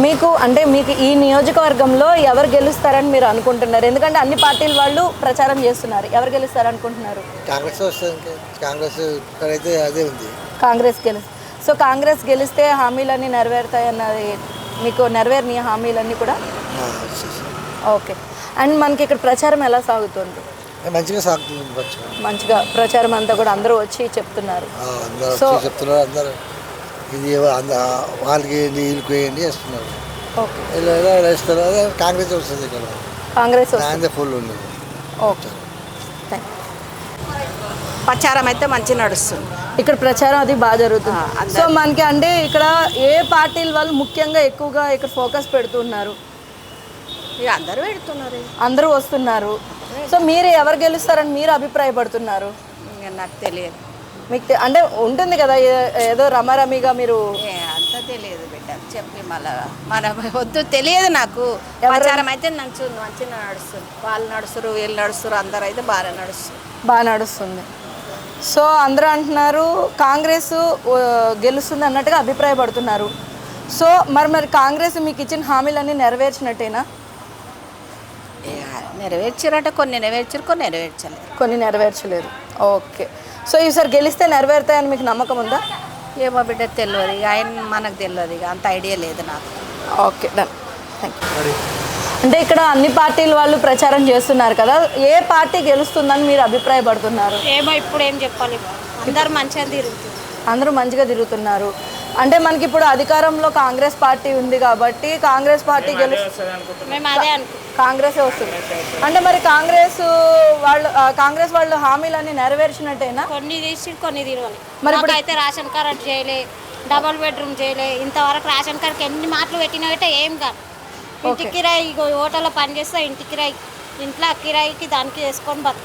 మీకు అంటే మీకు ఈ నియోజకవర్గంలో ఎవరు గెలుస్తారని మీరు అనుకుంటున్నారు? ఎందుకంటే అన్ని పార్టీల వాళ్ళు ప్రచారం చేస్తున్నారు. ఎవరు గెలుస్తారు అనుకుంటున్నారు? కాంగ్రెస్ వస్తుంది. కాంగ్రెస్ ఇక్కడైతే అదే ఉంది. కాంగ్రెస్ సో కాంగ్రెస్ గెలిస్తే హామీలన్నీ నెరవేరుతాయన్నది మీకు నెరవేరిన హామీలన్నీ కూడా ఓకే. అండ్ మనకి ఇక్కడ ప్రచారం ఎలా సాగుతుంది? మంచిగా సాగుతుంది. మంచిగా ప్రచారం అంతా కూడా అందరూ వచ్చి చెప్తున్నారు. సో చెప్తున్నారు అందరూ ఇది వాళ్ళకి వీళ్ళకి వేయండి వేస్తున్నారు. ఓకే, ఇలా వేస్తారు. అదే కాంగ్రెస్ వస్తుంది. ఇక్కడ కాంగ్రెస్ ఫుల్ ఉంది. ఓకే, ప్రచారం అయితే మంచిగా నడుస్తుంది. ఇక్కడ ప్రచారం అది బాగా జరుగుతుంది. సో మనకి అంటే ఇక్కడ ఏ పార్టీల వాళ్ళు ముఖ్యంగా ఎక్కువగా ఇక్కడ ఫోకస్ పెడుతున్నారు? ఇక అందరూ పెడుతున్నారు, అందరూ వస్తున్నారు. సో మీరు ఎవరు గెలుస్తారని మీరు అభిప్రాయపడుతున్నారు? ఇంకా నాకు తెలియదు. మీకు అంటే ఉంటుంది కదా ఏదో రమారమిగా మీరు అంత తెలియదు బిడ్డ, చెప్పి మళ్ళా మన వద్దు తెలియదు నాకు. ప్రచారం అయితే మంచిగా నడుస్తుంది. వాళ్ళు నడుస్తారు, వీళ్ళు నడుస్తారు, అందరూ అయితే బాగా నడుస్తుంది. సో అందరూ అంటున్నారు కాంగ్రెస్ గెలుస్తుంది అన్నట్టుగా అభిప్రాయపడుతున్నారు. సో మరి కాంగ్రెస్ మీకు ఇచ్చిన హామీలన్నీ నెరవేర్చినట్టేనా? నెరవేర్చారట, కొన్ని నెరవేర్చారు, కొన్ని నెరవేర్చలేరు. ఓకే. సో ఈసారి గెలిస్తే నెరవేరుతాయని మీకు నమ్మకం ఉందా? ఏమో బిడ్డ తెలియదు, ఇక ఆయన మనకు తెలియదు, ఇక అంత ఐడియా లేదు నాకు. Okay, done, thank you. అంటే ఇక్కడ అన్ని పార్టీల వాళ్ళు ప్రచారం చేస్తున్నారు కదా, ఏ పార్టీ గెలుస్తుందని మీరు అభిప్రాయపడుతున్నారు? ఏమో ఇప్పుడు ఏం చెప్పాలి, అందరూ మంచిగా తిరుగుతున్నారు. అంటే మనకి ఇప్పుడు అధికారంలో కాంగ్రెస్ పార్టీ ఉంది కాబట్టి కాంగ్రెస్ పార్టీ కాంగ్రెసే వస్తుంది. అంటే మరి కాంగ్రెస్ వాళ్ళు హామీలన్నీ నెరవేర్చినట్టేనా? కొన్ని తీసి కొన్ని తిరగాలి. మరి ఇప్పుడు అయితే రేషన్ కార్డు చేయలే, డబుల్ బెడ్రూమ్ చేయలే, ఇంతవరకు రేషన్ కార్డుకి ఎన్ని మాటలు పెట్టినట్టే ఏం కాదు. ఇంటి కిరాయి హోటల్లో పనిచేస్తే ఇంటి కిరాయి, ఇంట్లో కిరాయికి దానికి వేసుకొని బతు.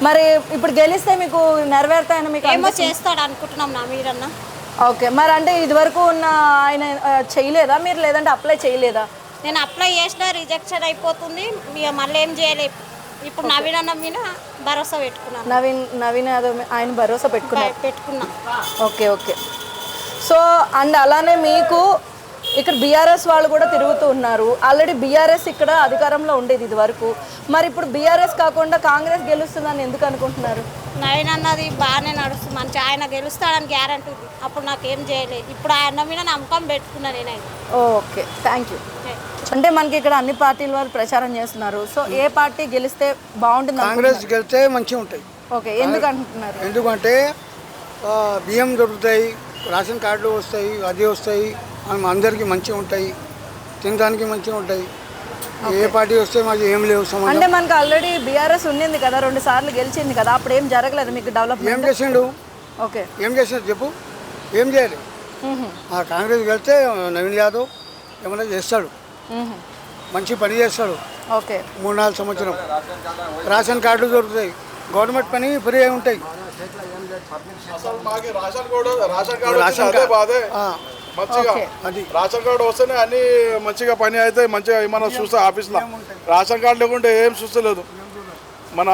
మరి ఇప్పుడు గెలిస్తే మీకు నెరవేరుతాయని మీకు ఏమో చేస్తాడు అనుకుంటున్నాం నా మీరన్నా. ఓకే, మరి అంటే ఇదివరకు ఉన్న ఆయన చేయలేదా మీరు, లేదంటే అప్లై చేయలేదా? నేను అప్లై చేసినా రిజెక్షన్ అయిపోతుంది, మళ్ళీ ఏం చేయలేదు. ఇప్పుడు నవీన్ అన్న మీద భరోసా పెట్టుకున్నాను. నవీన్ యాదవ్ ఆయన భరోసా పెట్టుకున్నా. ఓకే. సో అండ్ అలానే మీకు ఇక్కడ బీఆర్ఎస్ వాళ్ళు కూడా తిరుగుతూ ఉన్నారు. ఆల్రెడీ బీఆర్ఎస్ ఇక్కడ అధికారంలో ఉండేది ఇది వరకు. మరి ఇప్పుడు బీఆర్ఎస్ కాకుండా కాంగ్రెస్ గెలుస్తుందని ఎందుకు అనుకుంటున్నారు? నవీన్ అన్నది బాగానే నడుస్తుంది, మంచి ఆయన గెలుస్తాడని గ్యారంటీ ఉంది. అప్పుడు నాకేం చేయలేదు, ఇప్పుడు ఆయన మీద నమ్మకం పెట్టుకున్నా నేనైతే. Okay, thank you. అంటే మనకి ఇక్కడ అన్ని పార్టీల వాళ్ళు ప్రచారం చేస్తున్నారు. సో ఏ పార్టీ గెలిస్తే బాగుంటుంది? కాంగ్రెస్ గెలిస్తే మంచిగా ఉంటాయి. ఓకే, ఎందుకు అంటున్నారు? ఎందుకంటే బియ్యం దొరుకుతాయి, రేషన్ కార్డులు వస్తాయి, అది వస్తాయి, అందరికీ మంచిగా ఉంటాయి, తినడానికి మంచిగా ఉంటాయి. ఏ పార్టీ వస్తే మాకు ఏం లేవు. అంటే మనకు ఆల్రెడీ బీఆర్ఎస్ ఉండింది కదా, 2 సార్లు గెలిచింది కదా, అప్పుడు ఏం జరగలేదు మీకు డెవలప్మెంట్? ఏం చేసిండు? ఓకే, ఏం చేసినాడు చెప్పు, ఏం చేయాలి? కాంగ్రెస్ గెలిస్తే నవీన్ యాదవ్ ఏమైనా చేస్తాడు, మంచి పని చేస్తాడు. ఓకే, 3-4 సంవత్సరం రేషన్ కార్డులు దొరుకుతాయి, గవర్నమెంట్ పని ఫ్రీ అయి ఉంటాయి. రేషన్ కార్డు వస్తేనే అన్ని మంచిగా పని అయితే మంచిగా ఏమన్నా చూస్తే ఆఫీస్లో. రేషన్ కార్డు లేకుంటే ఏం చూస్తలేదు. మన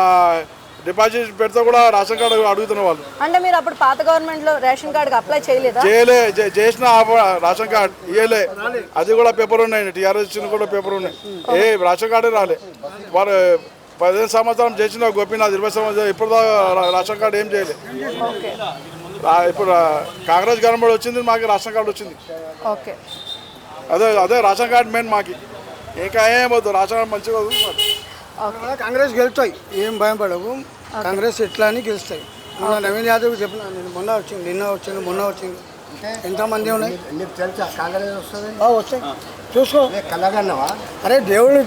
డిపాజిట్ పెడితే కూడా రేషన్ కార్డు అడుగుతున్న వాళ్ళు. అంటే మీరు అప్పుడు పాత గవర్నమెంట్ లో రేషన్ కార్డు అప్లై చేయలేదా? చేసిన రేషన్ కార్డు ఇయ్యలే, అది కూడా పేపర్ ఉన్నాయి, టీఆర్ఎస్ కూడా పేపర్ ఉన్నాయి, ఏ రేషన్ కార్డే రాలే. వారు 15 సంవత్సరం చేసిన గోపీనాథ్ 20 సంవత్సరం ఇప్పుడు రేషన్ కార్డు ఏం చేయలేదు. ఇప్పుడు కాంగ్రెస్ గవర్నమెంట్ వచ్చింది, మాకు రేషన్ కార్డు వచ్చింది. ఓకే, అదే రేషన్ కార్డు మెయిన్ మాకు, ఇంకా ఏం వద్దు, రేషన్ కార్డు మంచిగా కాంగ్రెస్ గెలుస్తాయి, ఏం భయం పడవు. కాంగ్రెస్ ఎట్లా అని గెలుస్తాయి. నవీన్ యాదవ్ చెప్పిన, నేను నిన్న వచ్చింది ఎంతమంది ఉన్నాయి, వస్తాయి చూసుకో. అరే దేవుడు